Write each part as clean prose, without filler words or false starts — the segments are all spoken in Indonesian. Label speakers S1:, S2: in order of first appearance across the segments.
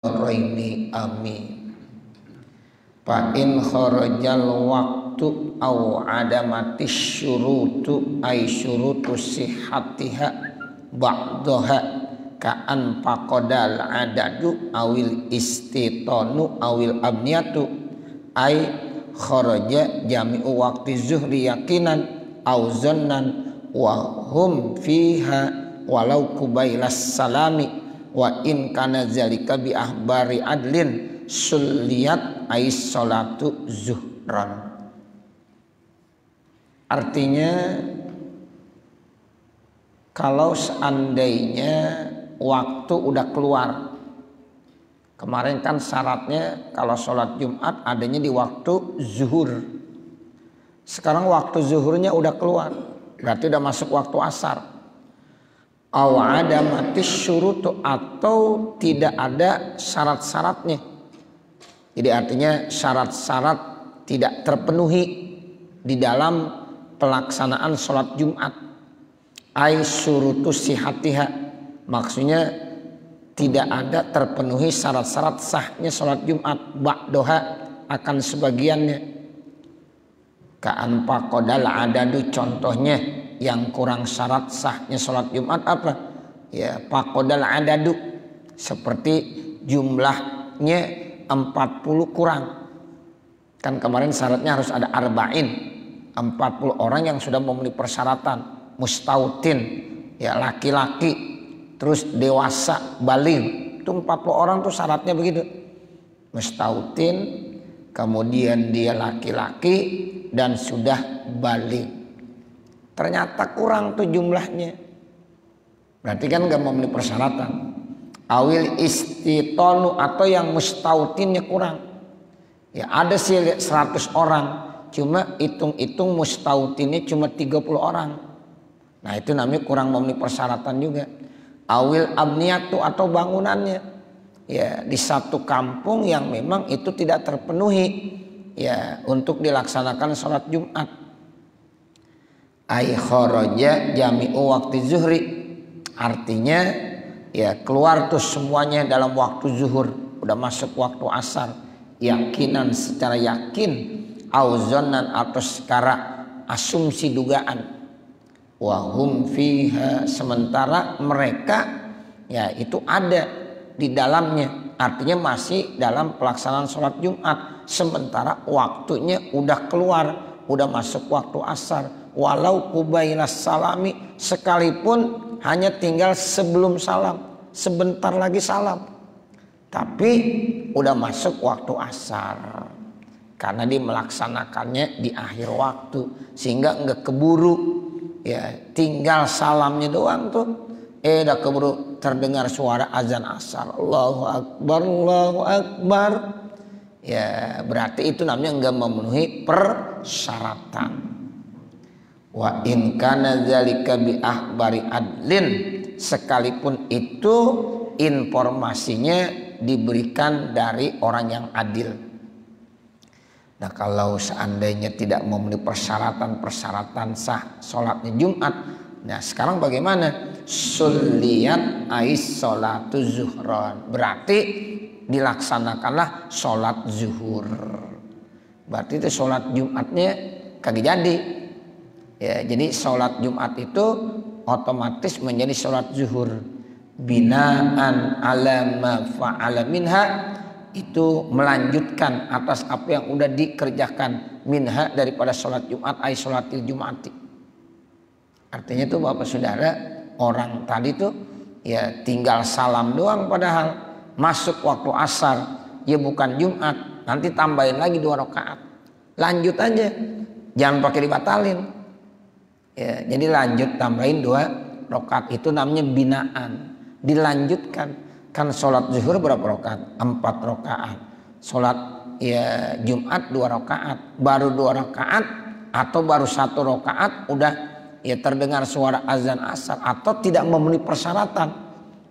S1: Raini amin. Fa in kharajal waqtu aw adamatis syurutu ay syurutu sihhatiha ba'daha ka'an faqadal adadu awil istitanu awil abniyatu ay kharaja jami'u waqti zuhri yakinan aw zannan wa hum fiha walau kubailas salami wa in kana zalika bi ahbari adlin sulliyat ais salatu zuhran. Artinya kalau seandainya waktu udah keluar, kemarin kan syaratnya kalau sholat Jumat adanya di waktu zuhur, sekarang waktu zuhurnya udah keluar, berarti udah masuk waktu asar. Aw adamatis syurutu, atau tidak ada syarat-syaratnya. Jadi artinya syarat-syarat tidak terpenuhi di dalam pelaksanaan sholat Jumat. Ai syurutu sihatiha, maksudnya tidak ada terpenuhi syarat-syarat sahnya sholat Jumat. Ba'doha, akan sebagiannya. Ka'an faqadal adadu, contohnya yang kurang syarat sahnya sholat Jumat apa? Ya, faqadal adadu, seperti jumlahnya 40 kurang. Kan kemarin syaratnya harus ada arba'in, 40 orang yang sudah memenuhi persyaratan. Mustautin, ya laki-laki, terus dewasa, baligh. Itu 40 orang tuh syaratnya begitu. Mustautin, kemudian dia laki-laki dan sudah baligh. Ternyata kurang tuh jumlahnya, berarti kan gak memenuhi persyaratan. Awil istitonu, atau yang mustautinnya kurang. Ya ada sih 100 orang, cuma hitung-hitung mustautinnya cuma 30 orang. Nah itu namanya kurang memenuhi persyaratan juga. Awil abniyatu, atau bangunannya, ya di satu kampung yang memang itu tidak terpenuhi ya untuk dilaksanakan sholat Jumat. Ay kharaja jami'u waktu zuhri, artinya ya keluar tuh semuanya dalam waktu zuhur, udah masuk waktu asar, yakinan secara yakin, auzonan atau secara asumsi dugaan, wahum fiha, sementara mereka ya itu ada di dalamnya, artinya masih dalam pelaksanaan sholat Jumat, sementara waktunya udah keluar, udah masuk waktu asar. Walau kubailas salami, sekalipun hanya tinggal sebelum salam, sebentar lagi salam, tapi udah masuk waktu asar, karena dia melaksanakannya di akhir waktu sehingga enggak keburu. Ya tinggal salamnya doang tuh, udah keburu terdengar suara azan asar, Allahu Akbar, Allahu Akbar. Ya berarti itu namanya enggak memenuhi persyaratan. Wa in kana zalika bi ahbari adlin, sekalipun itu informasinya diberikan dari orang yang adil. Nah kalau seandainya tidak memenuhi persyaratan sah sholatnya Jumat, nah sekarang bagaimana? Sulliyat ais sholatu zuhran, berarti dilaksanakanlah sholat zuhur. Berarti itu sholat Jumatnya kagak jadi. Ya, jadi sholat Jumat itu otomatis menjadi sholat zuhur. Binaan ala ma fa'ala minha, itu melanjutkan atas apa yang udah dikerjakan minha daripada sholat Jumat, ay sholatil Jumati. Artinya tuh Bapak Saudara, orang tadi tuh ya tinggal salam doang, padahal masuk waktu asar, ya bukan Jumat, nanti tambahin lagi 2 rakaat. Lanjut aja, jangan pakai dibatalin. Ya, jadi lanjut tambahin 2 rakaat, itu namanya binaan, dilanjutkan. Kan sholat zuhur berapa rakaat? 4 rakaat. Sholat ya Jumat 2 rakaat, baru 2 rakaat atau baru 1 rakaat udah ya terdengar suara azan asar, atau tidak memenuhi persyaratan.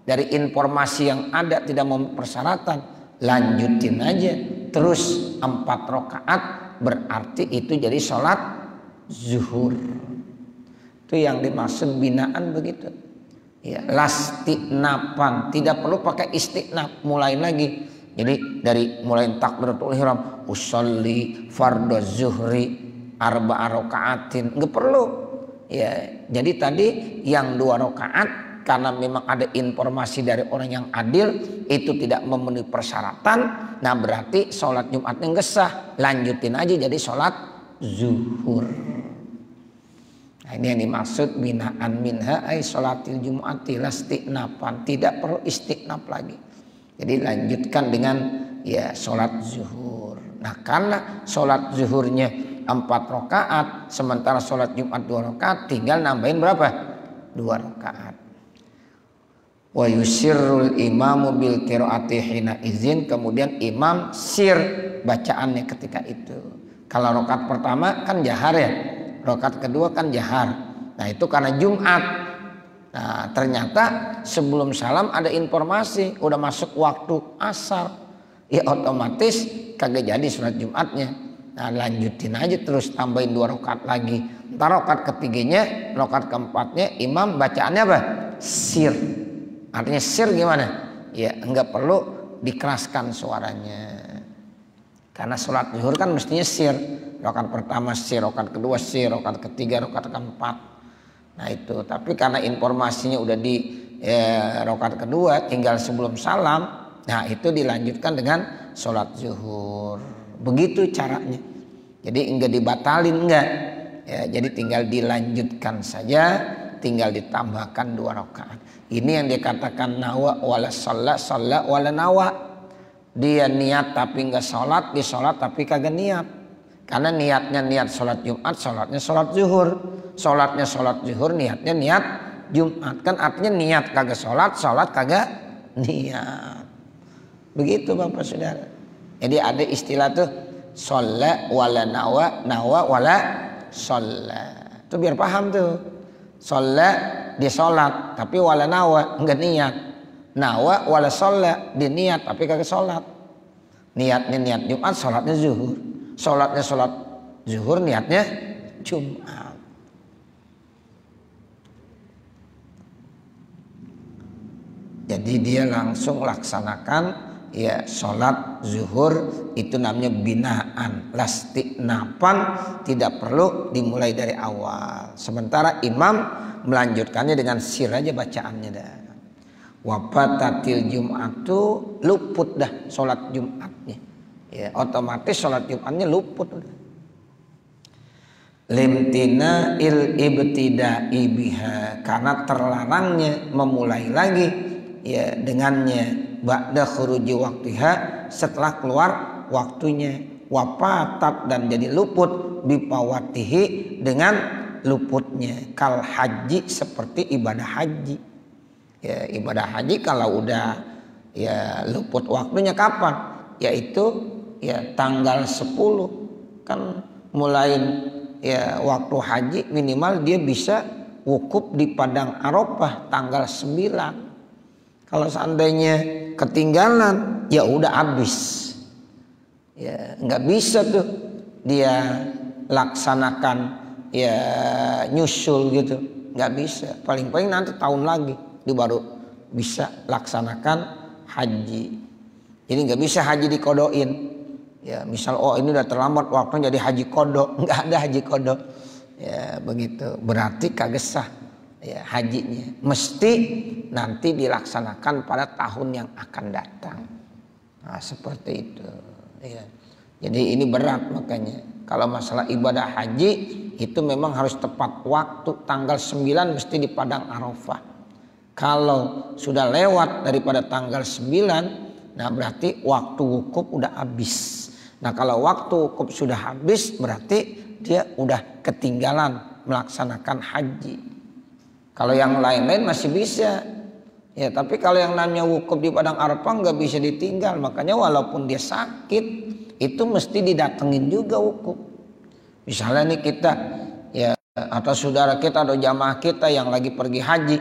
S1: Dari informasi yang ada tidak memenuhi persyaratan, lanjutin aja terus 4 rakaat, berarti itu jadi sholat zuhur. Itu yang dimaksud binaan begitu. Ya, lastinapan, tidak perlu pakai istinaf, mulai lagi. Jadi dari mulai takbiratul ihram, usolli fardhu zuhri arba'a rakaatin, enggak perlu. Ya, jadi tadi yang 2 rakaat karena memang ada informasi dari orang yang adil itu tidak memenuhi persyaratan, nah berarti sholat Jumatnya enggak sah, lanjutin aja jadi sholat zuhur. Nah, ini yang dimaksud binaan minha ay sholatil jum'ati lastinapan, tidak perlu istinaf lagi. Jadi lanjutkan dengan ya sholat zuhur. Nah karena sholat zuhurnya 4 rakaat, sementara sholat Jumat 2 rakaat, tinggal nambahin berapa? 2 rakaat. Wa yusirrul imamu bil qiraati hina izin, kemudian imam sir bacaannya ketika itu. Kalau rakaat pertama kan jahar ya, rakaat kedua kan jahar. Nah itu karena Jumat. Nah ternyata sebelum salam ada informasi udah masuk waktu asar, ya otomatis kagak jadi sholat Jumatnya. Nah lanjutin aja terus, tambahin 2 rakaat lagi. Ntar rakaat ketiganya, rakaat keempatnya imam bacaannya apa? Sir. Artinya sir gimana? Ya enggak perlu dikeraskan suaranya. Karena sholat zuhur kan mestinya sir. Rakaat pertama sir, rakaat kedua sir, rakaat ketiga, rakaat keempat. Nah itu, tapi karena informasinya udah di rakaat kedua, tinggal sebelum salam, nah itu dilanjutkan dengan sholat zuhur. Begitu caranya. Jadi enggak dibatalin enggak, ya, jadi tinggal dilanjutkan saja, tinggal ditambahkan 2 rakaat. Ini yang dikatakan nawa wala shalla, shalla wala nawa. Dia niat tapi enggak sholat, dia sholat tapi kagak niat. Karena niatnya niat sholat Jumat, sholatnya sholat zuhur. Sholatnya sholat zuhur, niatnya niat Jumat. Kan artinya niat kagak sholat, sholat kagak niat. Begitu Bapak Saudara. Jadi ada istilah tuh sholla wala nawa, nawa wala sholla. Itu biar paham tuh. Sholla dia sholat tapi wala nawa, enggak niat. Nawa wala sholla, dia niat tapi kagak sholat. Niatnya niat Jumat, sholatnya zuhur. Sholatnya sholat zuhur, niatnya Jumat. Jadi dia langsung laksanakan ya sholat zuhur, itu namanya binaan lastinapan, tidak perlu dimulai dari awal. Sementara imam melanjutkannya dengan sir aja bacaannya dah. Wafatatil Jum'atu, luput dah sholat Jumatnya. Ya, otomatis sholat Jumatnya luput udah. Limtina il ibtida'i biha, karena terlarangnya memulai lagi ya dengannya ba'da khuruji waktiha, setelah keluar waktunya. Wafatat, dan jadi luput bipawatihi, dengan luputnya. Kal haji, seperti ibadah haji. Ya, ibadah haji kalau udah ya luput waktunya kapan? Yaitu ya tanggal 10 kan mulai ya waktu haji, minimal dia bisa wukuf di Padang Arafah tanggal 9. Kalau seandainya ketinggalan ya udah habis. Ya nggak bisa tuh dia laksanakan ya nyusul gitu, nggak bisa. Paling-paling nanti tahun lagi dia baru bisa laksanakan haji. Jadi nggak bisa haji dikodoin. Ya misal oh ini udah terlambat waktunya jadi haji kodok, nggak ada haji kodok. Ya begitu, berarti kagak sah ya hajinya. Mesti nanti dilaksanakan pada tahun yang akan datang. Nah seperti itu. Ya. Jadi ini berat, makanya kalau masalah ibadah haji itu memang harus tepat waktu, tanggal 9 mesti di Padang Arafah. Kalau sudah lewat daripada tanggal 9, nah berarti waktu wukuf udah habis. Nah kalau waktu wukuf sudah habis, berarti dia udah ketinggalan melaksanakan haji. Kalau yang lain-lain masih bisa. Ya tapi kalau yang namanya wukuf di Padang Arafah nggak bisa ditinggal. Makanya walaupun dia sakit, itu mesti didatengin juga wukuf. Misalnya nih kita ya, atau saudara kita atau jamaah kita yang lagi pergi haji,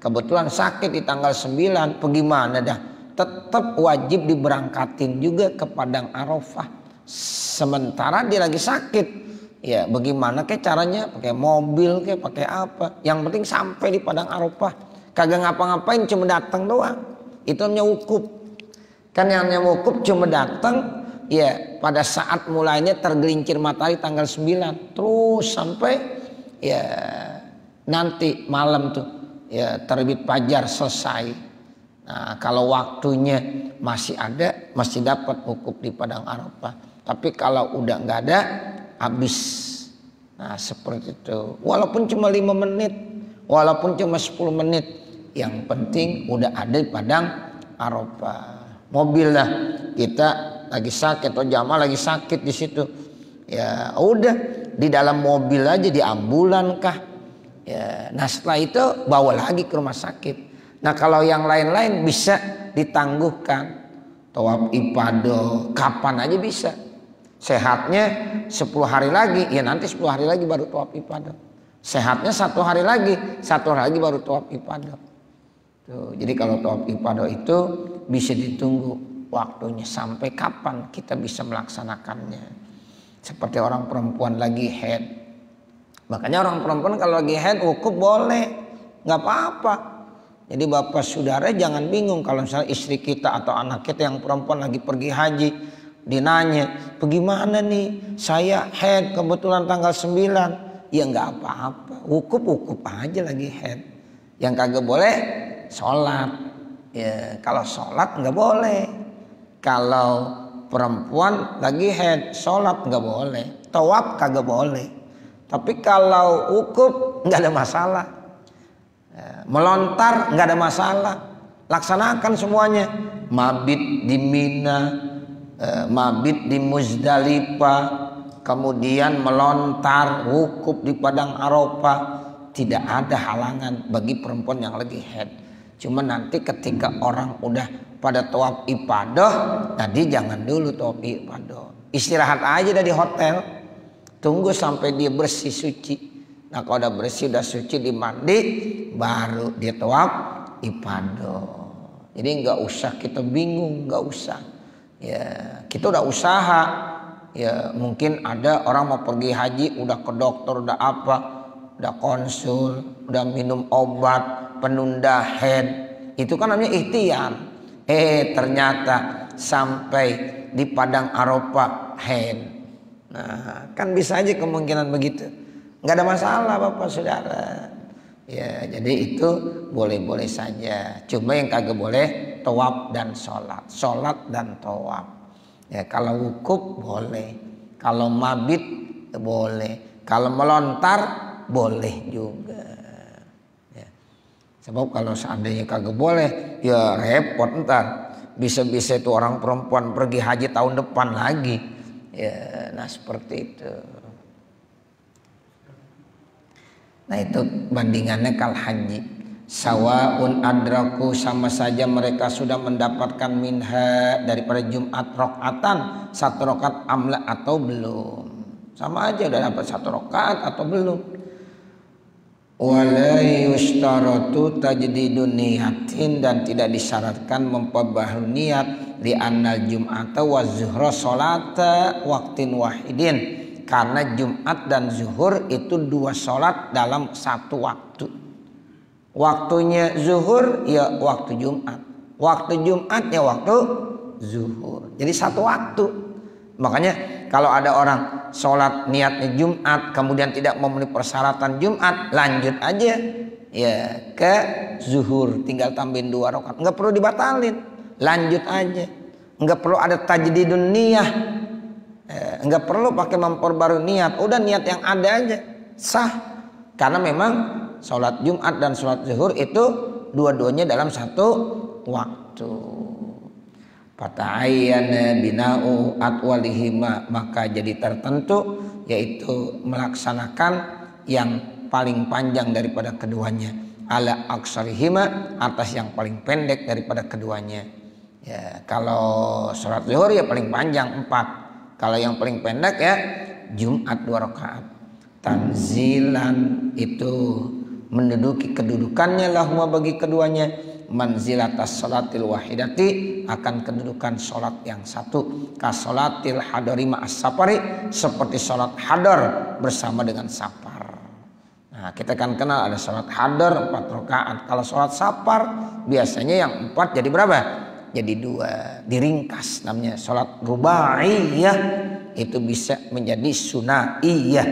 S1: kebetulan sakit di tanggal 9, bagaimana dah? Tetap wajib diberangkatin juga ke Padang Arafah. Sementara dia lagi sakit. Ya bagaimana kayak caranya, pakai mobil kayak pakai apa, yang penting sampai di Padang Arafah. kagak ngapa-ngapain, cuma datang doang. Itu namanya wukuf. Kan yang namanya wukuf cuma datang ya pada saat mulainya tergelincir matahari tanggal 9 terus sampai ya nanti malam tuh ya terbit fajar selesai. Nah, kalau waktunya masih ada, masih dapat wukuf di padang Arafah. Tapi kalau udah nggak ada, habis. Nah, seperti itu. Walaupun cuma 5 menit, walaupun cuma 10 menit, yang penting udah ada di padang Arafah. Mobil lah, kita lagi sakit atau jamaah lagi sakit di situ. Ya, udah di dalam mobil aja, di ambulan kah. Ya, nah setelah itu bawa lagi ke rumah sakit. Nah kalau yang lain-lain bisa ditangguhkan. Tawaf ifadah kapan aja bisa. Sehatnya 10 hari lagi, ya nanti 10 hari lagi baru tawaf ifadah. Sehatnya 1 hari lagi, 1 hari lagi baru tawaf ifadah. Tuh, jadi kalau tawaf ifadah itu bisa ditunggu waktunya sampai kapan kita bisa melaksanakannya. Seperti orang perempuan lagi haid. Makanya orang perempuan kalau lagi haid wukuf boleh, nggak apa-apa. Jadi bapak saudara jangan bingung kalau misalnya istri kita atau anak kita yang perempuan lagi pergi haji, dinanya, bagaimana nih saya haid kebetulan tanggal 9. Ya nggak apa-apa, wukuf aja lagi haid. Yang kagak boleh sholat. Ya kalau sholat nggak boleh. Kalau perempuan lagi haid sholat nggak boleh, tawaf kagak boleh. Tapi kalau wukuf nggak ada masalah, melontar nggak ada masalah, laksanakan semuanya. Mabit di Mina, mabit di Muzdalifah, kemudian melontar wukuf di padang Arafah, tidak ada halangan bagi perempuan yang lagi haid. Cuma nanti ketika orang udah pada tawaf ifadah, tadi jangan dulu tawaf ifadah, istirahat aja dari hotel. Tunggu sampai dia bersih suci. Nah kalau udah bersih, udah suci, dimandi, baru dia tawaf ifadah. Jadi nggak usah kita bingung, nggak usah. Ya kita udah usaha. Ya mungkin ada orang mau pergi haji, udah ke dokter, udah apa, udah konsul, udah minum obat penunda haid. Itu kan namanya ikhtiar. Ternyata sampai di padang Arafah haid. Nah, kan bisa aja kemungkinan begitu. Nggak ada masalah bapak saudara. Ya, jadi itu boleh-boleh saja. Cuma yang kagak boleh tawaf dan sholat. Sholat dan tawaf. Ya, kalau wukuf boleh. Kalau mabit boleh. Kalau melontar boleh juga. Ya. Sebab kalau seandainya kagak boleh, ya repot ntar. Bisa-bisa itu orang perempuan pergi haji tahun depan lagi. Ya, nah seperti itu. Nah itu bandingannya kal haji. Sawaun adraku, sama saja mereka sudah mendapatkan minha daripada Jumat rakaatan 1 rakaat amla atau belum. Sama aja udah dapat 1 rakaat atau belum. Wala yustaratu tajdidun niyatin, dan tidak disyaratkan memperbaharui niat li annal jum'ata wa zuhra sholata waqtin wahidin, karena Jumat dan zuhur itu 2 sholat dalam 1 waktu. Waktunya zuhur ya waktu Jumat, waktu Jumat ya waktu zuhur, jadi 1 waktu. Makanya kalau ada orang sholat niatnya Jumat kemudian tidak memenuhi persyaratan Jumat, lanjut aja ya ke zuhur, tinggal tambahin 2 rakaat, nggak perlu dibatalin, lanjut aja, nggak perlu ada tajdidun niyah, nggak perlu pakai memperbarui niat, udah niat yang ada aja sah, karena memang sholat Jumat dan sholat zuhur itu dua-duanya dalam 1 waktu. Fata'ayyana bina'u atwalihima, maka jadi tertentu yaitu melaksanakan yang paling panjang daripada keduanya, ala aksarihima, atas yang paling pendek daripada keduanya. Ya, kalau sholat zuhur ya paling panjang 4, kalau yang paling pendek ya Jumat 2 rakaat. Tanzilan itu menduduki kedudukannya lahuma bagi keduanya, manzilatas sholatil wahidati, akan kedudukan sholat yang 1, kasolatil hadari ma'as safari, seperti sholat hadar bersama dengan safar. Nah Nah, kita kan kenal ada sholat hadar 4 rakaat. Kalau sholat safar biasanya yang 4 jadi berapa? Jadi 2, diringkas namanya sholat rubaiyah. Itu bisa menjadi sunaiyah.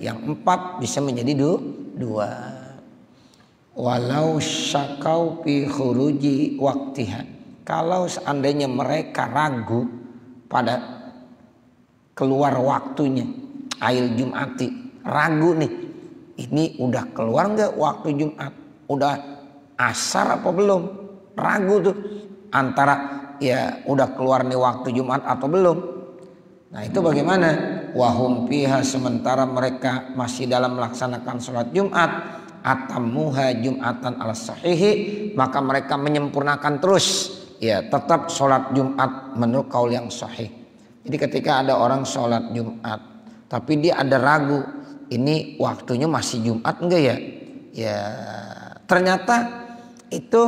S1: Yang 4 bisa menjadi 2. Walau syakau fi khuruji waktiha. Kalau seandainya mereka ragu pada keluar waktunya, ail Jum'ati, ragu nih, ini udah keluar nggak waktu Jumat, udah asar apa belum, ragu tuh antara ya udah keluar nih waktu Jumat atau belum. Nah itu bagaimana? Wahum fiha, sementara mereka masih dalam melaksanakan sholat Jumat, atammuha jum'atan ala sahihi, maka mereka menyempurnakan terus ya tetap sholat Jumat menurut kaul yang sahih. Jadi ketika ada orang sholat Jumat tapi dia ada ragu, ini waktunya masih Jumat enggak ya? Ya ternyata itu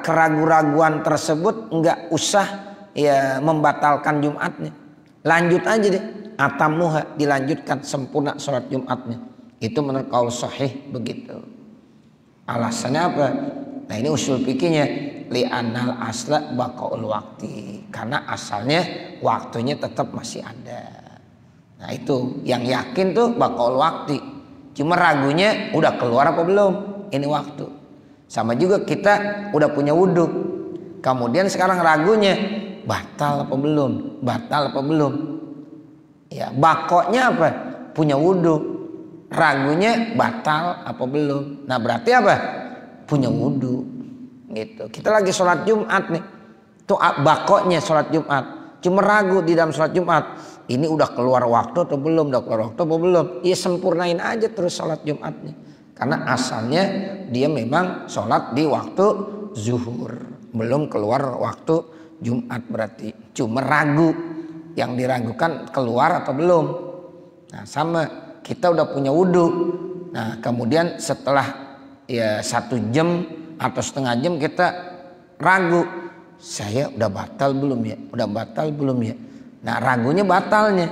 S1: keraguan-raguan tersebut enggak usah ya membatalkan Jumatnya. Lanjut aja deh, atamuha, dilanjutkan sempurna sholat Jumatnya. Itu menurut kaul sahih begitu. Alasannya apa? Nah ini usul fikihnya, li'annal asla baqaul waqti, karena asalnya waktunya tetap masih ada. Nah itu yang yakin tuh baqaul waqti. Cuma ragunya udah keluar apa belum ini waktu. Sama juga kita udah punya wudhu, kemudian sekarang ragunya batal apa belum, batal apa belum. Ya bakoknya apa? Punya wudhu, ragunya batal apa belum. Nah berarti apa? Punya wudhu gitu. Kita lagi sholat Jumat nih, tuh bakoknya sholat Jumat, cuma ragu di dalam sholat Jumat, ini udah keluar waktu atau belum, udah keluar waktu atau belum. Ya sempurnain aja terus sholat Jumatnya, karena asalnya dia memang sholat di waktu zuhur, belum keluar waktu Jumat, berarti cuma ragu, yang diragukan keluar atau belum. Nah sama, kita udah punya wudhu, nah kemudian setelah ya 1 jam atau setengah jam kita ragu, saya udah batal belum ya, udah batal belum ya. Nah ragunya batalnya,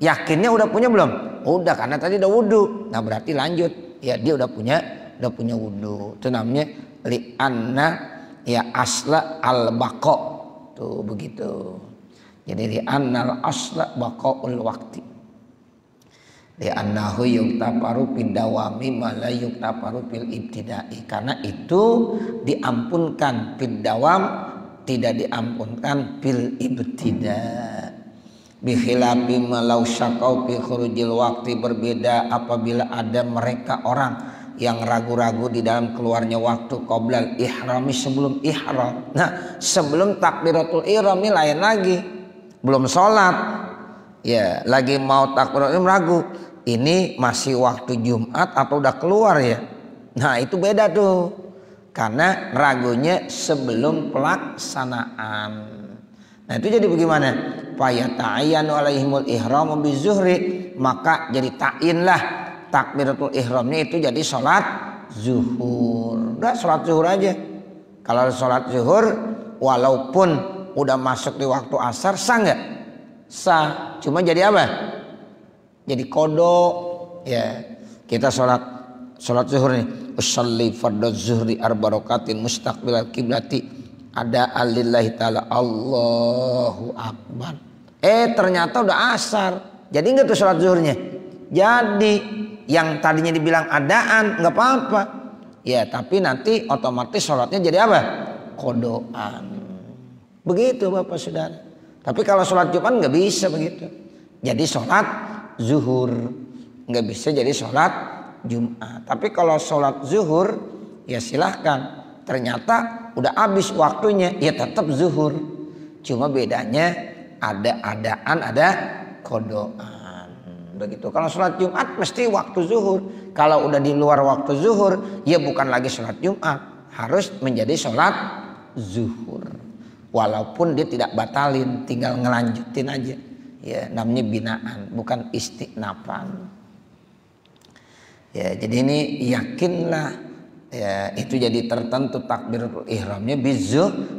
S1: yakinnya udah punya belum? Udah, karena tadi udah wudhu. Nah berarti lanjut, ya dia udah punya wudhu. Itu namanya li'anna ya asla al baqa, tuh begitu. Jadi li'annal asla baqaul waqti, li'annahu yuktafaru fid dawami ma la yuktafaru fil ibtidai, karena itu diampunkan fid dawam, tidak diampunkan fil ibtida. Bikhilafi malau syakau fi khurujil waktu, berbeda apabila ada mereka orang yang ragu-ragu di dalam keluarnya waktu qoblal ihrami, sebelum ihram. Nah sebelum takbiratul ihram ini lain lagi, belum sholat ya, lagi mau takbiratul ihram ragu, ini masih waktu Jumat atau udah keluar ya. Nah itu beda tuh, karena ragunya sebelum pelaksanaan. Nah itu jadi bagaimana? Fayata'ayyanu alaihimul ihram bizuhri, maka jadi ta'inlah takbiratul ihramnya itu jadi sholat zuhur. Udah sholat zuhur aja. Kalau sholat zuhur walaupun udah masuk di waktu asar sah nggak? Sah. Cuma jadi apa? Jadi kodok ya. Kita sholat zuhur nih, usolli fardhu zuhri arba'rakatin mustaqbilal kiblati, ada alillahi ta'ala Allahu akbar. Ternyata udah asar. Jadi enggak tuh sholat zuhurnya? Jadi yang tadinya dibilang adaan nggak apa-apa ya, tapi nanti otomatis sholatnya jadi apa? Kodoan. Begitu Bapak Saudara. Tapi kalau sholat Jumat nggak bisa begitu. Jadi sholat zuhur, nggak bisa jadi sholat Jumat. Tapi kalau sholat zuhur ya silahkan. Ternyata udah habis waktunya ya tetap zuhur. Cuma bedanya ada adaan, ada kodoan. Begitu. Kalau sholat Jumat mesti waktu zuhur. Kalau udah di luar waktu zuhur ya bukan lagi sholat Jumat, harus menjadi sholat zuhur. Walaupun dia tidak batalin, tinggal ngelanjutin aja. Ya namanya binaan, bukan istinafan. Ya jadi ini yakinlah ya, itu jadi tertentu takbiratul ihramnya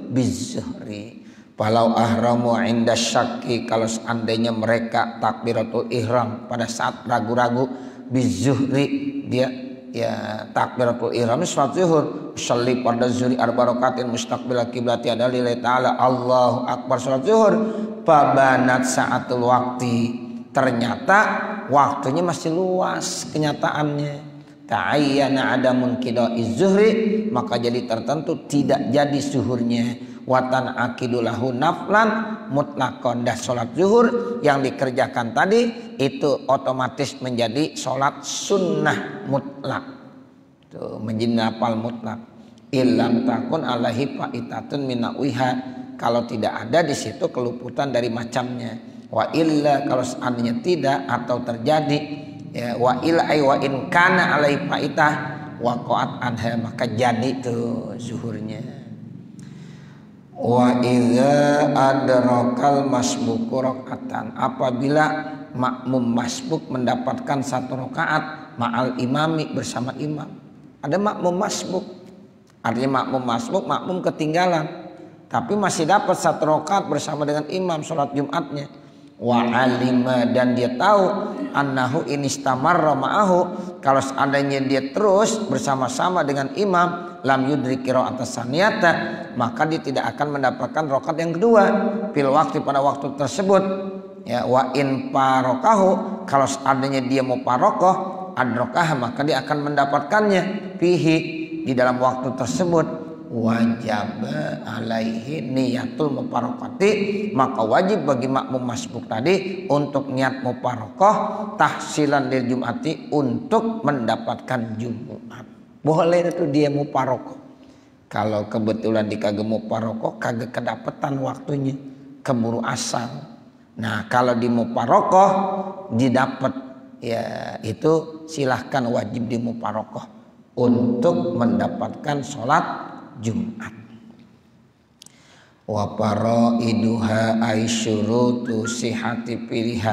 S1: bizuhri. Walau ahramu inda syakki, kalau seandainya mereka takbiratul ihram pada saat ragu-ragu, bizuhri dia ya takbiratul ihram salat zuhur, sholli pada zuhri arba rakaatin mustaqbil qiblati ada lillahi ta'ala Allahu akbar salat zuhur, fabanat saatul waqti, ternyata waktunya masih luas kenyataannya. Ta'ayyana adamun qidaiz zuhri, maka jadi tertentu tidak jadi zuhurnya. Watan akidulahu naflan mutlaqon, dah sholat zuhur yang dikerjakan tadi itu otomatis menjadi sholat sunnah mutlak. Tuh, menjadi nafal mutlak. Illam takun alaihi faitatun minawiha, kalau tidak ada di situ keluputan dari macamnya. Wa illa, kalau seandainya tidak atau terjadi, ya wa illa ay wa in kana alaihi faitah waqa'at anha, maka jadi tuh zuhurnya. Wa idza adrakal masbuku rakaatan, apabila makmum masbuk mendapatkan satu rakaat ma'al imami, bersama imam. Ada makmum masbuk, artinya makmum masbuk, makmum ketinggalan tapi masih dapat satu rakaat bersama dengan imam sholat Jumatnya. Wa alima, dan dia tahu annahu inistamarra ma'ahu, kalau seandainya dia terus bersama-sama dengan imam, lam yudrik qira'at as-saniyata, maka dia tidak akan mendapatkan rakaat yang kedua fil waktu, pada waktu tersebut. Ya, wa in parokahu, kalau seandainya dia mau parokoh adrokah, maka dia akan mendapatkannya fihi, di dalam waktu tersebut. Wajib alaihi niyatul muparokati, maka wajib bagi makmum masbuk tadi untuk niat muparokoh tahsilan lil jumati, untuk mendapatkan Jumat. Boleh itu dia muparokoh. Kalau kebetulan di kagak muparokoh, kagak kedapetan waktunya, keburu asal. Nah kalau di muparokoh didapat, ya itu silahkan wajib di muparokoh untuk mendapatkan sholat Jumat. Wa paraiduha aisyurutu sihati piliha,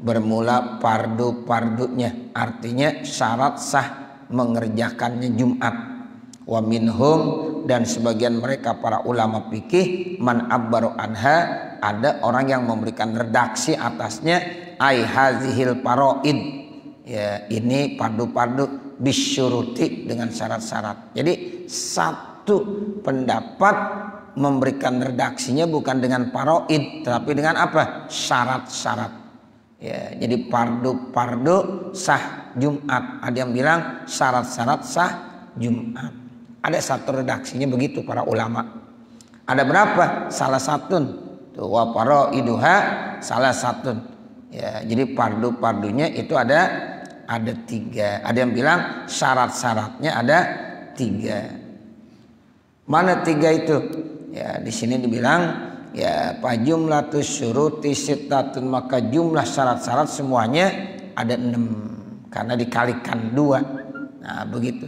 S1: bermula pardu-pardunya, artinya syarat sah mengerjakannya Jumat. Wa minhum, dan sebagian mereka para ulama fikih, man abbaru anha, ada orang yang memberikan redaksi atasnya, ai hazihil paraid, ya ini pardu-pardu bisyuruti, dengan syarat-syarat. Jadi satu pendapat memberikan redaksinya bukan dengan paraid, tetapi dengan apa? Syarat-syarat. Ya, jadi pardu-pardu sah Jumat. Ada yang bilang syarat-syarat sah Jumat. Ada satu redaksinya begitu para ulama. Ada berapa? Salah satu. Wa paraiduha salah satu. Ya, jadi pardu-pardunya itu ada 3. Ada yang bilang syarat-syaratnya ada 3. Mana 3 itu? Ya di sini dibilang ya fa jumlatus syuruti sittatun, maka jumlah syarat-syarat semuanya ada 6 karena dikalikan 2. Nah begitu.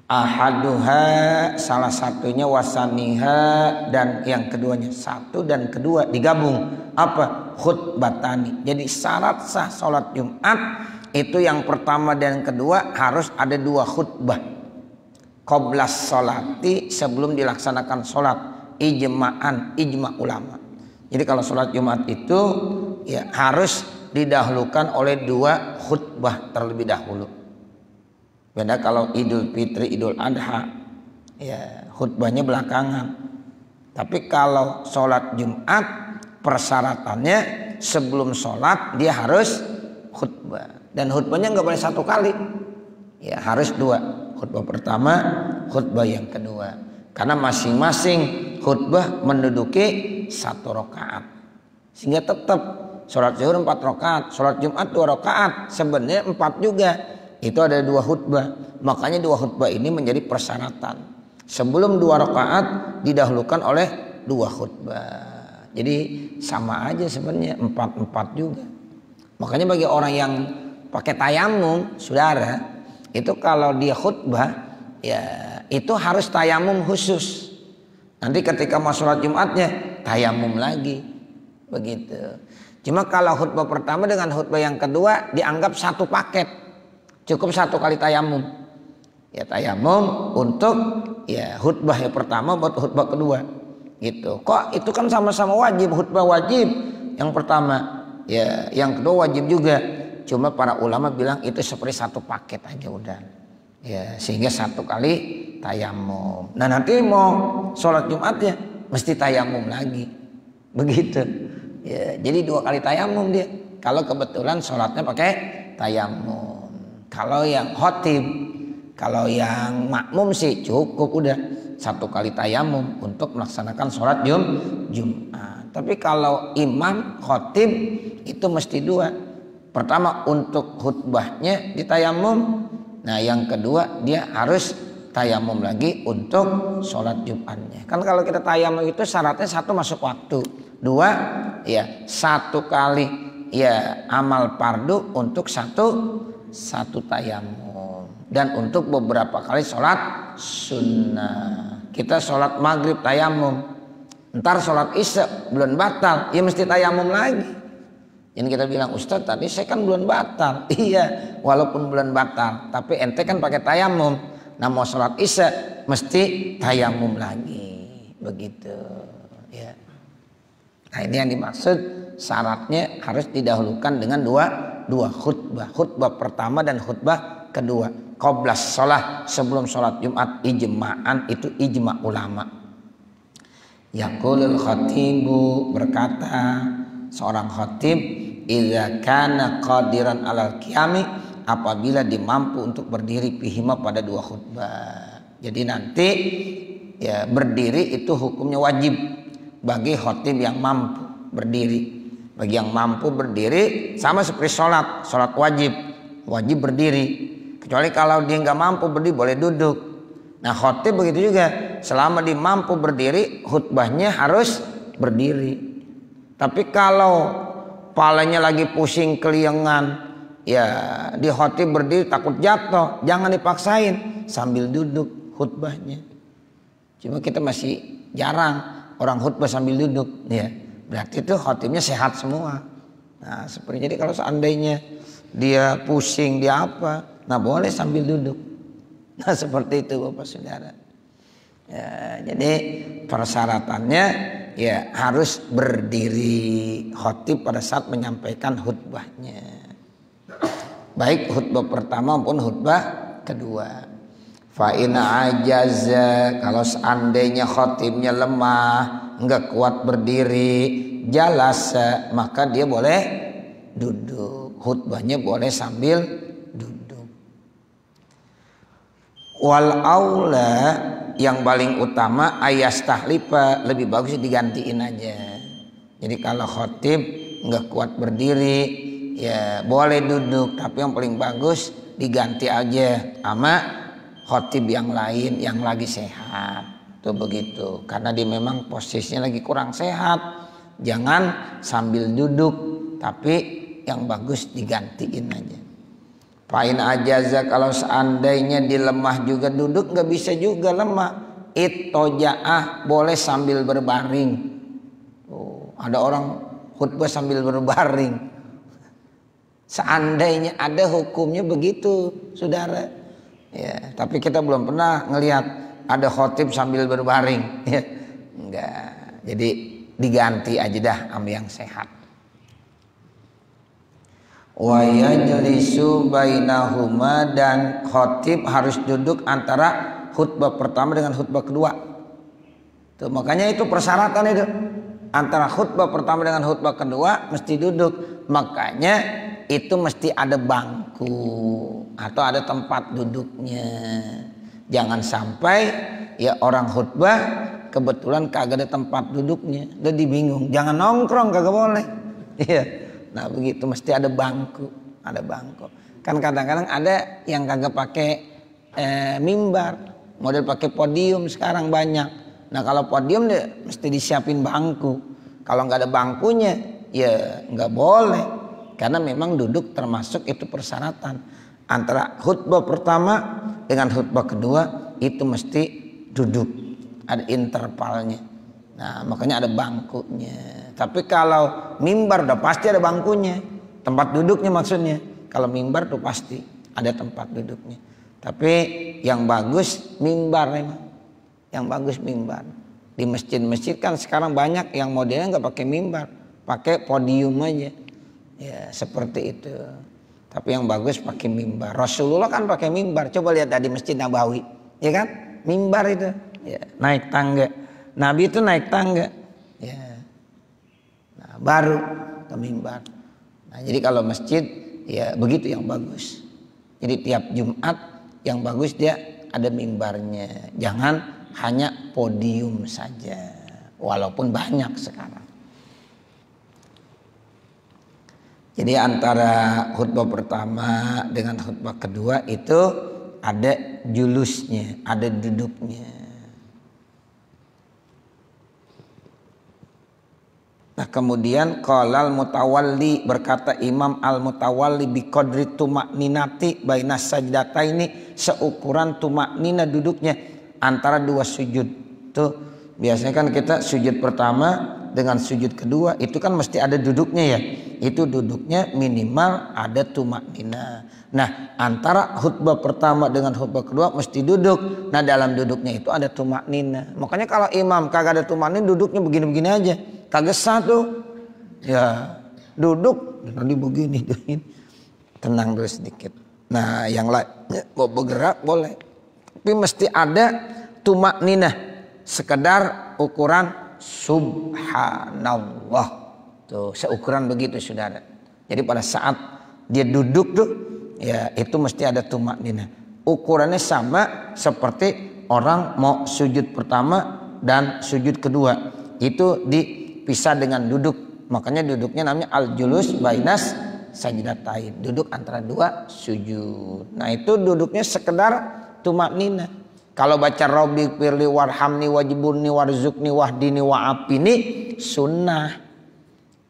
S1: Ahaduha, salah satunya, wasaniha, dan yang keduanya. Satu dan kedua digabung, apa? Khutbatani. Jadi syarat sah sholat Jumat itu yang pertama dan kedua harus ada 2 khutbah. Qoblas sholati, sebelum dilaksanakan sholat, ijma ulama. Jadi kalau sholat Jumat itu ya harus didahulukan oleh 2 khutbah terlebih dahulu. Beda kalau Idul Fitri, Idul Adha, ya khutbahnya belakangan. Tapi kalau sholat Jumat persyaratannya sebelum sholat dia harus khutbah, dan khutbahnya nggak boleh 1 kali, ya harus 2. Khutbah pertama, khutbah yang kedua. Karena masing-masing khutbah menduduki 1 rakaat. Sehingga tetap sholat zuhur 4 rakaat, sholat Jumat 2 rakaat, sebenarnya 4 juga. Itu ada 2 khutbah. Makanya 2 khutbah ini menjadi persyaratan. Sebelum 2 rakaat didahulukan oleh 2 khutbah. Jadi sama aja sebenarnya, 4 juga. Makanya bagi orang yang pakai tayamum, saudara, itu kalau dia khutbah ya itu harus tayamum khusus. Nanti ketika mau sholat Jumatnya tayamum lagi, begitu. Cuma kalau khutbah pertama dengan khutbah yang kedua dianggap 1 paket, cukup 1 kali tayamum. Ya tayamum untuk ya khutbah yang pertama buat khutbah kedua, gitu. Kok itu kan sama-sama wajib, khutbah wajib yang pertama, ya yang kedua wajib juga. Cuma para ulama bilang itu seperti 1 paket aja udah. Ya, sehingga 1 kali tayamum. Nah nanti mau sholat Jumatnya mesti tayamum lagi. Begitu. Ya, jadi 2 kali tayamum dia. Kalau kebetulan sholatnya pakai tayamum. Kalau yang khotib, kalau yang makmum sih cukup udah 1 kali tayamum untuk melaksanakan sholat Jumat. Tapi kalau imam khotib itu mesti 2. Pertama untuk khutbahnya ditayamum. Nah yang kedua dia harus tayamum lagi untuk sholat Jumatnya. Kan kalau kita tayamum itu syaratnya 1 masuk waktu, 2 ya 1 kali ya amal fardu untuk satu tayamum, dan untuk beberapa kali sholat sunnah. Kita sholat maghrib tayamum, ntar sholat isya belum batal, ya mesti tayamum lagi. Ini kita bilang, Ustaz tadi saya kan bulan batal. Iya, walaupun bulan batal, tapi ente kan pakai tayamum. Nah mau sholat isya mesti tayamum lagi, begitu. Ya. Nah ini yang dimaksud syaratnya harus didahulukan dengan dua khutbah. Khutbah pertama dan khutbah kedua. Qoblas sholat, sebelum sholat Jumat, ijma'an, itu ijma' ulama. Yaqulul khatibu, berkata seorang khatib, idza kana qadiran alal qiyami, apabila dimampu untuk berdiri pihima pada 2 khutbah. Jadi nanti ya berdiri itu hukumnya wajib bagi khatib yang mampu berdiri. Bagi yang mampu berdiri sama seperti sholat wajib berdiri. Kecuali kalau dia nggak mampu berdiri boleh duduk. Nah khatib begitu juga, selama dia mampu berdiri khutbahnya harus berdiri. Tapi kalau kepalanya lagi pusing keliengan, ya di khotib berdiri takut jatuh, jangan dipaksain, sambil duduk khutbahnya. Cuma kita masih jarang orang khutbah sambil duduk, ya berarti itu khotibnya sehat semua. Nah seperti jadi kalau seandainya dia pusing dia apa, nah boleh sambil duduk. Nah seperti itu Bapak Saudara. Ya, jadi persyaratannya ya harus berdiri khatib pada saat menyampaikan khutbahnya, baik khutbah pertama maupun khutbah kedua. Fa in ajaza, kalau seandainya khatibnya lemah, enggak kuat berdiri, jalasa, maka dia boleh duduk, khutbahnya boleh sambil duduk. Wal aula, yang paling utama ayas tahlifa, lebih bagus digantiin aja. Jadi kalau khotib nggak kuat berdiri ya boleh duduk, tapi yang paling bagus diganti aja sama khotib yang lain yang lagi sehat. Tuh begitu, karena dia memang posisinya lagi kurang sehat, jangan sambil duduk, tapi yang bagus digantiin aja. Fa'in ajaza, kalau seandainya dilemah juga duduk nggak bisa juga lemah, ittoja'ah, boleh sambil berbaring. Ada orang khutbah sambil berbaring. Seandainya ada hukumnya begitu, saudara. Ya, tapi kita belum pernah ngelihat ada khotib sambil berbaring. Ya, enggak. Jadi diganti aja dah sama yang sehat. Wa yajlisu bainahuma, dan khotib harus duduk antara khutbah pertama dengan khutbah kedua. Tuh, makanya itu persyaratan itu. Antara khutbah pertama dengan khutbah kedua mesti duduk. Makanya itu mesti ada bangku atau ada tempat duduknya. Jangan sampai ya orang khutbah kebetulan kagak ada tempat duduknya, jadi bingung. Jangan nongkrong, kagak boleh. Iya. Nah begitu, mesti ada bangku, ada bangku. Kan kadang-kadang ada yang kagak pakai mimbar, model pakai podium sekarang banyak. Nah kalau podium deh mesti disiapin bangku. Kalau nggak ada bangkunya ya nggak boleh, karena memang duduk termasuk itu persyaratan. Antara khutbah pertama dengan khutbah kedua itu mesti duduk, ada intervalnya. Nah makanya ada bangkunya. Tapi kalau mimbar udah pasti ada bangkunya, tempat duduknya maksudnya. Kalau mimbar tuh pasti ada tempat duduknya. Tapi yang bagus mimbar memang. Yang bagus mimbar. Di masjid-masjid kan sekarang banyak yang modelnya nggak pakai mimbar, pakai podium aja. Ya seperti itu. Tapi yang bagus pakai mimbar. Rasulullah kan pakai mimbar. Coba lihat tadi Masjid Nabawi, ya kan? Mimbar itu, ya, naik tangga. Nabi itu naik tangga, ya. Nah, baru ke mimbar. Nah, jadi kalau masjid, ya begitu yang bagus. Jadi tiap Jumat yang bagus dia ada mimbarnya. Jangan hanya podium saja, walaupun banyak sekarang. Jadi antara khutbah pertama dengan khutbah kedua itu ada julusnya, ada duduknya. Nah kemudian qalal mutawalli, berkata Imam al-mutawalli biqadri tumakninati bainas sajdataini, seukuran tumaknina duduknya antara dua sujud. Tuh biasanya kan kita sujud pertama dengan sujud kedua itu kan mesti ada duduknya ya. Itu duduknya minimal ada tumaknina. Nah antara khutbah pertama dengan khutbah kedua mesti duduk. Nah dalam duduknya itu ada tumaknina. Makanya kalau imam kagak ada tumaknina duduknya begini-begini aja, kagak sah tuh. Ya duduk nanti begini, tenang dulu sedikit. Nah yang lain mau bergerak boleh, tapi mesti ada tumaknina. Sekedar ukuran subhanallah. Tuh, seukuran begitu saudara. Jadi pada saat dia duduk tuh, ya itu mesti ada tumaknina. Ukurannya sama seperti orang mau sujud pertama dan sujud kedua. Itu dipisah dengan duduk. Makanya duduknya namanya al-julus bainas sajdatain. Duduk antara dua sujud. Nah itu duduknya sekedar tumaknina. Kalau baca Rabbi firli warhamni wajibuni warzukni wahdini wa'afini sunnah.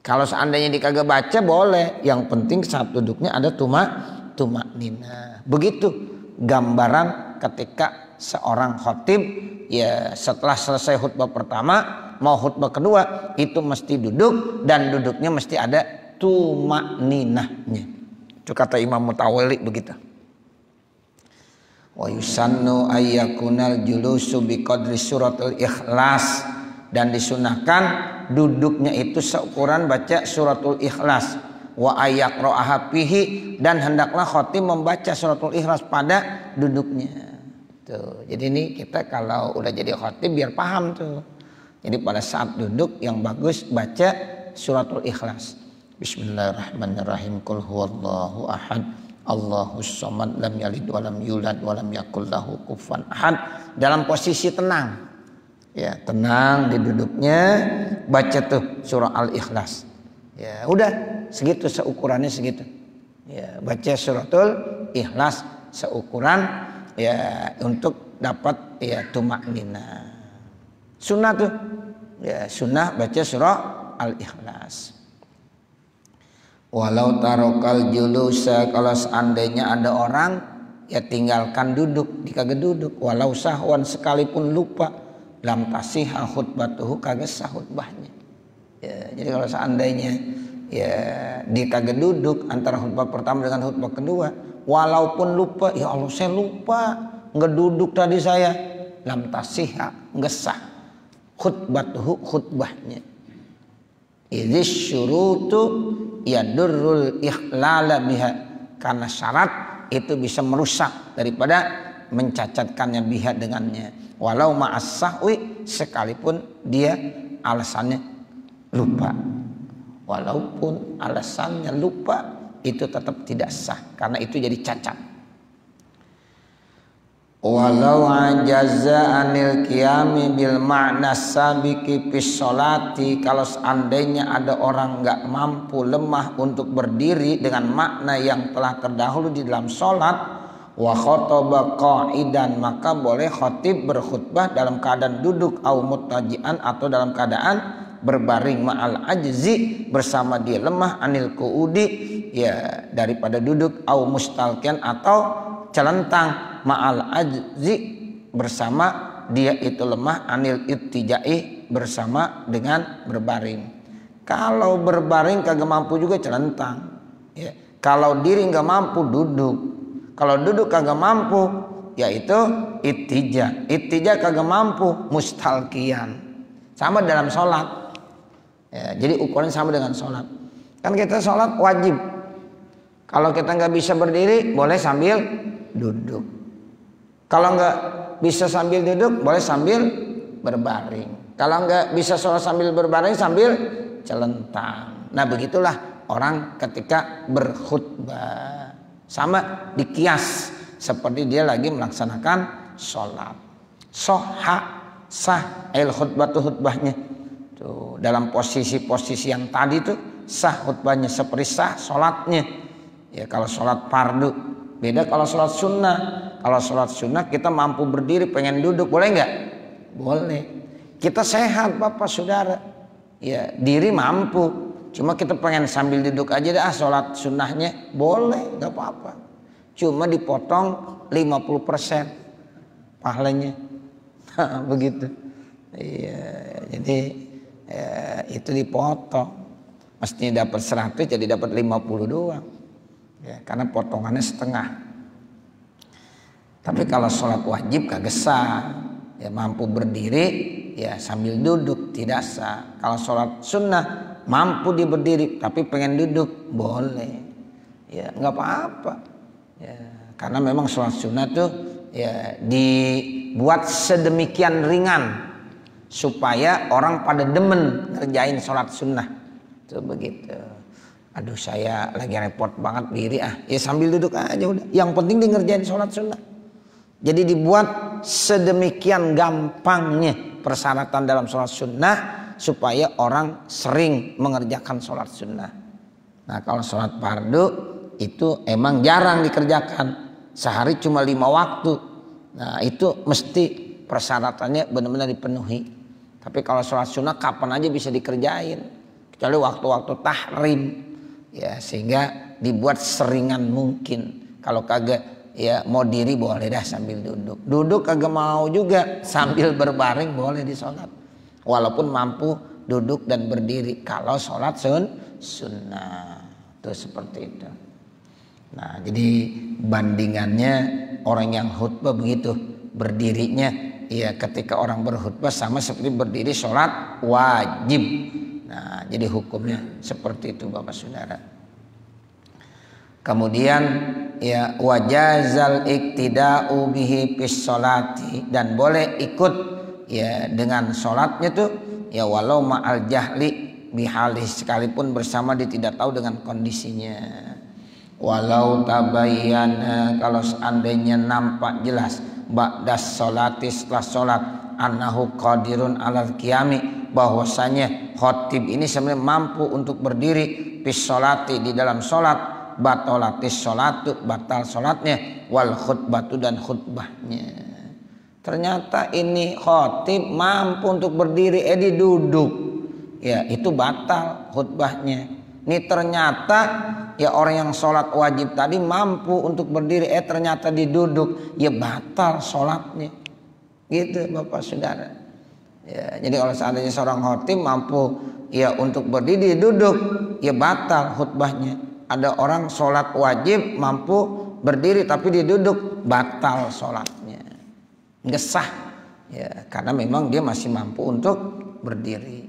S1: Kalau seandainya dikagak baca boleh. Yang penting saat duduknya ada tumaknina. Begitu gambaran ketika seorang khatib ya setelah selesai khutbah pertama mau khutbah kedua itu mesti duduk dan duduknya mesti ada tumakninahnya. Itu kata Imam Mutawalli begitu. Wa yusannu ayyakunal julusu biqadri suratul ikhlas, dan disunahkan duduknya itu seukuran baca suratul ikhlas. Wa ayyaqra'aha fihi, dan hendaklah khatib membaca suratul ikhlas pada duduknya. Tuh, jadi ini kita kalau udah jadi khatib biar paham tuh. Jadi pada saat duduk yang bagus baca suratul ikhlas. Bismillahirrahmanirrahim. Qul huwallahu ahad. Allahus samad, lam yalid walam yulad walam yakul lahu kufuwan ahad. Dalam posisi tenang. Ya, tenang di duduknya, baca tuh surah Al-Ikhlas. Ya, udah segitu seukurannya segitu. Ya, baca suratul Ikhlas seukuran ya untuk dapat ya tumaknina. Sunnah tuh. Ya, sunnah baca surah Al-Ikhlas. Walau tarokal julusa, kalau seandainya ada orang ya tinggalkan duduk, dikagak duduk, walau sahwan sekalipun lupa, lam tasihha khutbatuhu, kagak sah khutbahnya. Ya, jadi kalau seandainya ya dia kagak duduk antara khutbah pertama dengan khutbah kedua, walaupun lupa, ya Allah saya lupa nggak duduk tadi saya, lam tasihha, nggak sah khutbatuhu, khutbahnya. Idzis syurutu yadurrul ikhlala biha, karena syarat itu bisa merusak daripada mencacatkannya biha dengannya. Walau ma'as sahwi, sekalipun dia alasannya lupa. Walaupun alasannya lupa itu tetap tidak sah karena itu jadi cacat. Walau ajaza anil qiyami bil ma'na sabiqi fis sholati, kalau seandainya ada orang enggak mampu, lemah untuk berdiri dengan makna yang telah terdahulu di dalam sholat, wa khotaba qa'idan, maka boleh khatib berkhutbah dalam keadaan duduk, au muttaji'an, atau dalam keadaan berbaring, ma'al ajzi, bersama dia lemah, anil qu'udi, ya daripada duduk, au mustalqian, atau celentang, ma'al ajzi, bersama dia itu lemah, anil ittijai, bersama dengan berbaring. Kalau berbaring kagak mampu juga celentang ya. Kalau diri nggak mampu duduk, kalau duduk kagak mampu yaitu ittija, ittija kagak mampu mustalqian. Sama dalam sholat ya, jadi ukuran sama dengan sholat. Kan kita sholat wajib Kalau kita nggak bisa berdiri, boleh sambil duduk. Kalau nggak bisa sambil duduk, boleh sambil berbaring. Kalau nggak bisa sholat sambil berbaring, sambil celentang. Nah begitulah orang ketika berkhutbah. Sama dikias seperti dia lagi melaksanakan sholat. Sah khutbah tuh khutbahnya. Tuh, dalam posisi-posisi yang tadi tuh sah khutbahnya seperti sah sholatnya. Ya kalau sholat fardu beda kalau sholat sunnah. Kalau sholat sunnah kita mampu berdiri pengen duduk boleh nggak? Boleh. Kita sehat bapak saudara. Ya diri mampu. Cuma kita pengen sambil duduk aja dah sholat sunnahnya boleh nggak apa-apa. Cuma dipotong 50% pahalanya. Begitu. Iya jadi itu dipotong. Mestinya dapat 100 jadi dapat 50 doang. Ya, karena potongannya setengah. Tapi kalau sholat wajib kagak sah. Ya mampu berdiri ya sambil duduk tidak sah. Kalau sholat sunnah mampu dia berdiri tapi pengen duduk boleh. Ya nggak apa-apa. Ya, karena memang sholat sunnah tuh ya dibuat sedemikian ringan supaya orang pada demen ngerjain sholat sunnah. Tuh begitu. Aduh saya lagi repot banget diri ya sambil duduk aja udah. Yang penting dia ngerjain sholat sunnah. Jadi dibuat sedemikian gampangnya persyaratan dalam sholat sunnah supaya orang sering mengerjakan sholat sunnah. Nah kalau sholat fardu itu emang jarang dikerjakan. Sehari cuma 5 waktu. Nah itu mesti persyaratannya benar-benar dipenuhi. Tapi kalau sholat sunnah kapan aja bisa dikerjain. Kecuali waktu-waktu tahrim. Ya sehingga dibuat seringan mungkin. Kalau kagak ya mau diri boleh dah sambil duduk. Duduk kagak mau juga sambil berbaring boleh di sholat. Walaupun mampu duduk dan berdiri kalau sholat sunnah. Itu seperti itu. Nah jadi bandingannya orang yang khutbah begitu. Berdirinya ya ketika orang berkhutbah sama seperti berdiri sholat wajib. Nah jadi hukumnya seperti itu Bapak Saudara. Kemudian ya wajazal iktida'u bihi fis sholati dan boleh ikut ya dengan sholatnya tuh ya walau ma'al jahli bihali sekalipun bersama dia tidak tahu dengan kondisinya. Walau tabayyana kalau seandainya nampak jelas ba'das sholati setelah sholat annahu qadirun alal qiyami bahwasanya khatib ini sebenarnya mampu untuk berdiri fis sholati di dalam sholat batolatis sholatu batal sholatnya wal khutbatu dan khutbahnya. Ternyata ini khatib mampu untuk berdiri dia duduk ya itu batal khutbahnya. Ini ternyata ya orang yang sholat wajib tadi mampu untuk berdiri ternyata diduduk ya batal sholatnya gitu Bapak Saudara ya. Jadi kalau seandainya seorang khatib mampu ya untuk berdiri duduk ya batal khutbahnya. Ada orang sholat wajib mampu berdiri tapi dia duduk batal sholatnya nggak sah ya karena memang dia masih mampu untuk berdiri.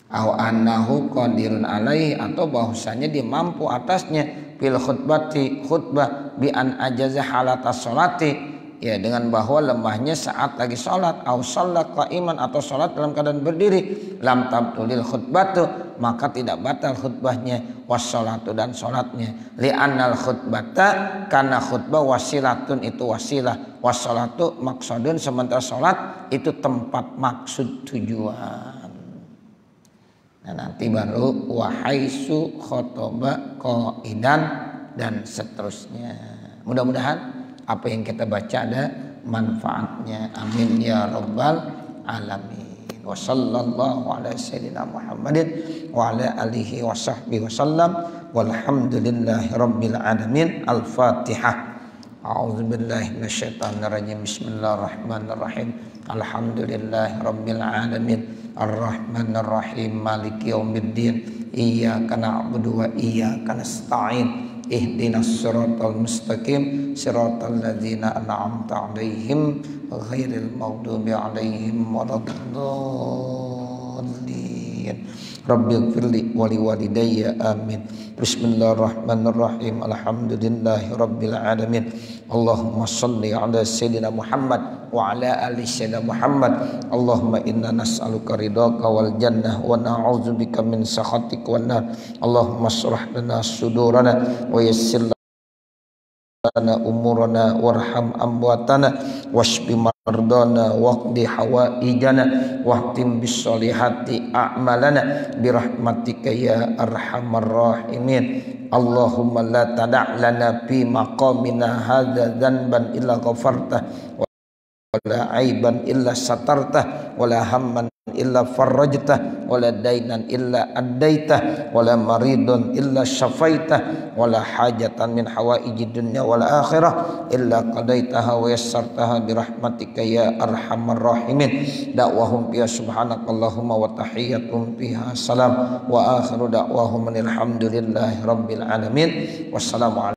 S1: Au annahu qadirun alaihi atau bahwasanya dia mampu atasnya fil khutbati khutbah bi an ajaza halatas sholati ya dengan bahwa lemahnya saat lagi sholat au sholat qaiman atau sholat dalam keadaan berdiri lam tabtulil khutbatu maka tidak batal khutbahnya wassalatu dan sholatnya li'annal khutbata karena khutbah wasilatun itu wasilah wassalatu maksudun sementara sholat itu tempat maksud tujuan. Nah nanti baru wahaisu khotoba qaidan dan seterusnya. Mudah-mudahan apa yang kita baca ada manfaatnya. Amin ya rabbal alamin. Wa sallallahu ala sayyidina Muhammadin wa ala alihi wa sahbihi wasallam walhamdulillahi rabbil alamin. Al-Fatihah. A'udzu billahi minasyaitonir rajim. Bismillahirrahmanirrahim. Alhamdulillahi rabbil alamin. Ar-Rahmanir Rahim. Maliki yaumiddin. Iyyaka na'budu wa iyyaka nasta'in. Ihdinas siratal mustaqim siratal ladzina an'amta 'alaihim ghairil maghdubi 'alaihim waladdallin. Rabbighfirli wa liwalidayya amin. Bismillahirrahmanirrahim. Alhamdulillahi rabbil alamin. Allahumma shalli ala sayyidina Muhammad wa ala ali sayyidina Muhammad. Allahumma inna nas'aluka ridhaka wal jannah wa na'udzubika min sakhatika wan nar. Allahumma shrah lana sudurana wa yassir lana umurana warham amwatana washfi mardana waqdi hawaijana wahtim bisolihati a'malana birahmatika ya arhamar rahimin. Allahumma la tada' lana fi maqamina hadza dzanban illa ghafartah wala aiban illa satartah wala hamman illa farrajtah wala dainan illa addaitah wala maridun illa syafaitah wala hajatan min hawaijid dunya wal akhirah illa qadaitaha wa yassartaha birahmatika ya arhamar rahimin. Da'wahum fiha subhanakallahumma wa tahiyyatuhum fiha salam wa akhiru da'wahum alhamdulillahi rabbil alamin. Wassalamu